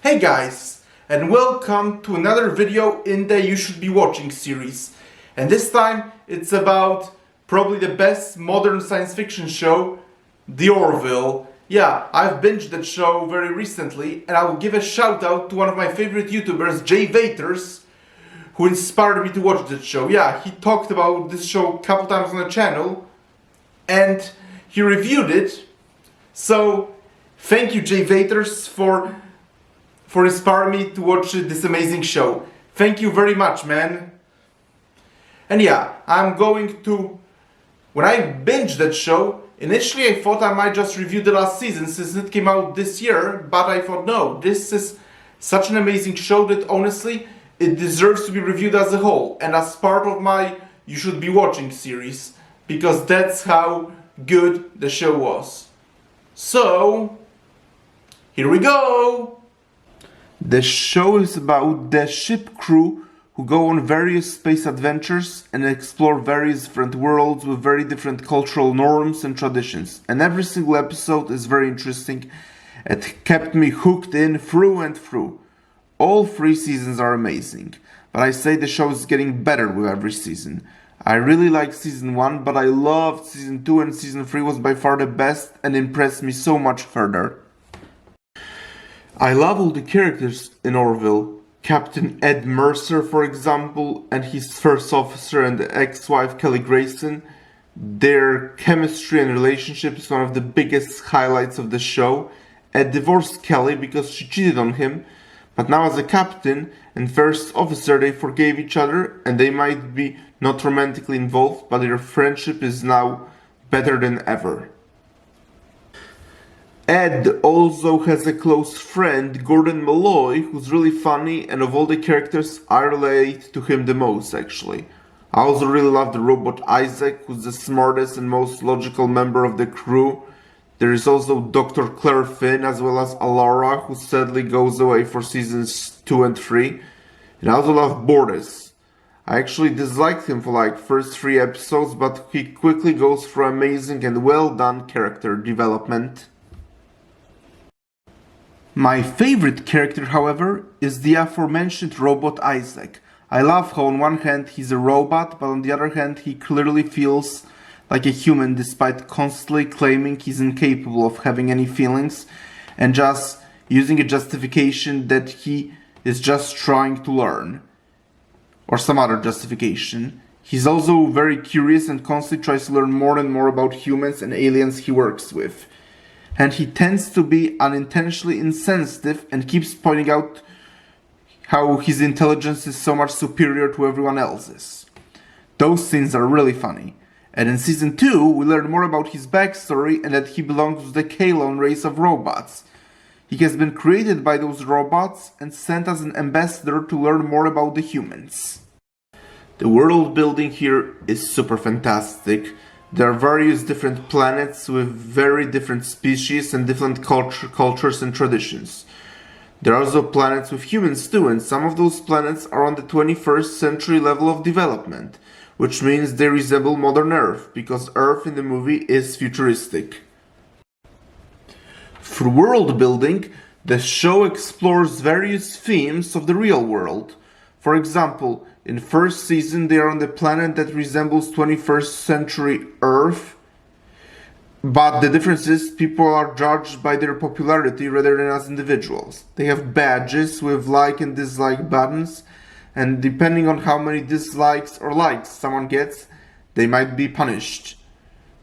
Hey guys, and welcome to another video in the You Should Be Watching series. And this time it's about probably the best modern science fiction show, The Orville. Yeah, I've binged that show very recently, and I will give a shout out to one of my favorite YouTubers, Jay Vaters, who inspired me to watch this show. Yeah, he talked about this show a couple times on the channel, and he reviewed it. So, thank you, Jay Vaters, for inspiring me to watch this amazing show. Thank you very much, man. And yeah, when I binged that show, initially I thought I might just review the last season since it came out this year, but I thought no, this is such an amazing show that honestly, it deserves to be reviewed as a whole and as part of my You Should Be Watching series, because that's how good the show was. So, here we go! The show is about the ship crew who go on various space adventures and explore various different worlds with very different cultural norms and traditions. And every single episode is very interesting. It kept me hooked in through and through. All 3 seasons are amazing, but I say the show is getting better with every season. I really liked season 1, but I loved season 2, and season 3 was by far the best and impressed me so much further. I love all the characters in Orville. Captain Ed Mercer, for example, and his first officer and ex-wife Kelly Grayson. Their chemistry and relationship is one of the biggest highlights of the show. Ed divorced Kelly because she cheated on him, but now as a captain and first officer they forgave each other, and they might be not romantically involved, but their friendship is now better than ever. Ed also has a close friend, Gordon Malloy, who's really funny, and of all the characters, I relate to him the most, actually. I also really love the robot Isaac, who's the smartest and most logical member of the crew. There is also Dr. Claire Finn, as well as Alara, who sadly goes away for seasons 2 and 3. And I also love Boris. I actually disliked him for like first 3 episodes, but he quickly goes through amazing and well done character development. My favorite character, however, is the aforementioned robot Isaac. I love how on one hand he's a robot, but on the other hand he clearly feels like a human despite constantly claiming he's incapable of having any feelings and just using a justification that he is just trying to learn. Or some other justification. He's also very curious and constantly tries to learn more and more about humans and aliens he works with. And he tends to be unintentionally insensitive and keeps pointing out how his intelligence is so much superior to everyone else's. Those scenes are really funny. And in season 2, we learn more about his backstory and that he belongs to the Kalon race of robots. He has been created by those robots and sent as an ambassador to learn more about the humans. The world building here is super fantastic. There are various different planets with very different species and different cultures and traditions. There are also planets with humans too, and some of those planets are on the 21st century level of development, which means they resemble modern Earth, because Earth in the movie is futuristic. Through world building, the show explores various themes of the real world. For example, in first season they are on the planet that resembles 21st century Earth, but the difference is people are judged by their popularity rather than as individuals. They have badges with like and dislike buttons, and depending on how many dislikes or likes someone gets, they might be punished.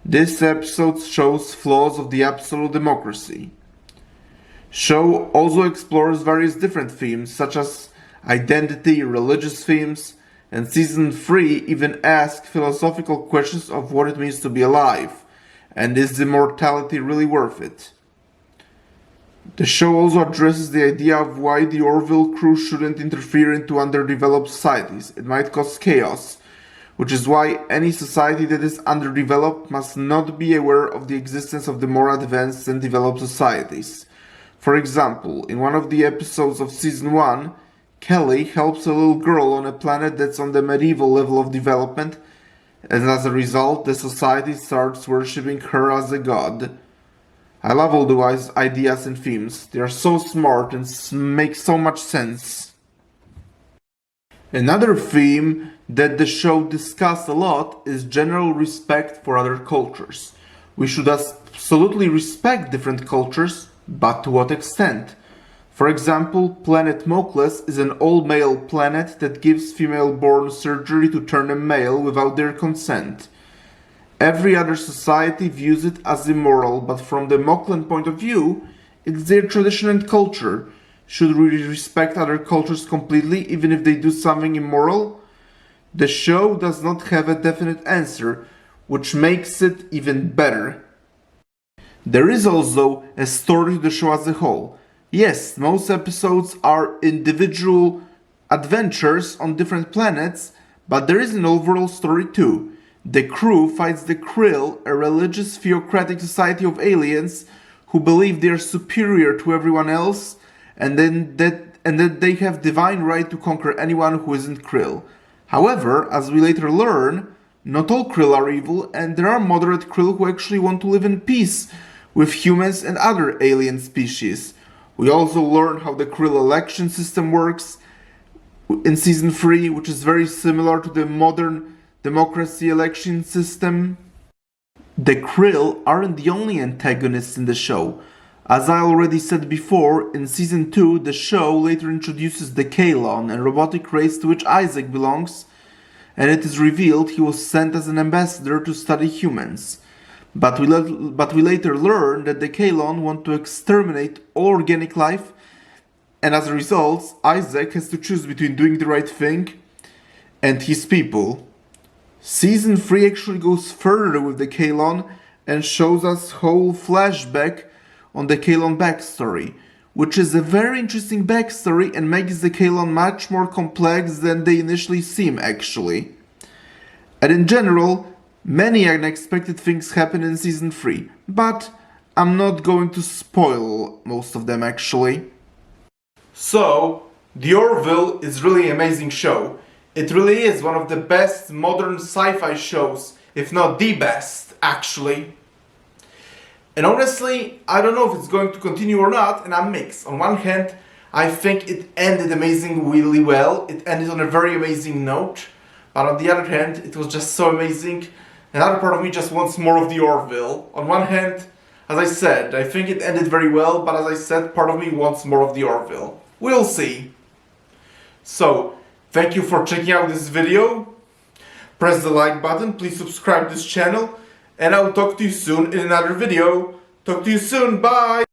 This episode shows flaws of the absolute democracy. Show also explores various different themes such as identity, religious themes, and season 3 even asks philosophical questions of what it means to be alive, and is immortality really worth it? The show also addresses the idea of why the Orville crew shouldn't interfere into underdeveloped societies. It might cause chaos, which is why any society that is underdeveloped must not be aware of the existence of the more advanced and developed societies. For example, in one of the episodes of season 1, Kelly helps a little girl on a planet that's on the medieval level of development, and as a result, the society starts worshipping her as a god. I love all the ideas and themes. They are so smart and make so much sense. Another theme that the show discussed a lot is general respect for other cultures. We should absolutely respect different cultures, but to what extent? For example, planet Mokles is an all-male planet that gives female-born surgery to turn them male without their consent. Every other society views it as immoral, but from the Moklan point of view, it's their tradition and culture. Should we respect other cultures completely, even if they do something immoral? The show does not have a definite answer, which makes it even better. There is also a story to the show as a whole. Yes, most episodes are individual adventures on different planets, but there is an overall story too. The crew fights the Krill, a religious theocratic society of aliens who believe they are superior to everyone else, and that they have divine right to conquer anyone who isn't Krill. However, as we later learn, not all Krill are evil, and there are moderate Krill who actually want to live in peace with humans and other alien species. We also learn how the Krill election system works in Season 3, which is very similar to the modern democracy election system. The Krill aren't the only antagonists in the show. As I already said before, in Season 2, the show later introduces the Kaelon, a robotic race to which Isaac belongs, and it is revealed he was sent as an ambassador to study humans. But we later learn that the Kaelon want to exterminate all organic life, and as a result, Isaac has to choose between doing the right thing and his people. Season 3 actually goes further with the Kaelon and shows us whole flashback on the Kaelon backstory, which is a very interesting backstory and makes the Kaelon much more complex than they initially seem actually. And in general, many unexpected things happen in Season 3, but I'm not going to spoil most of them actually. So, The Orville is really an amazing show. It really is one of the best modern sci-fi shows, if not the best, actually. And honestly, I don't know if it's going to continue or not, and I'm mixed. On one hand, I think it ended really well. It ended on a very amazing note. But on the other hand, it was just so amazing. Another part of me just wants more of the Orville. On one hand, as I said, I think it ended very well, but as I said, part of me wants more of the Orville. We'll see. So, thank you for checking out this video. Press the like button, please subscribe to this channel, and I'll talk to you soon in another video. Talk to you soon, bye!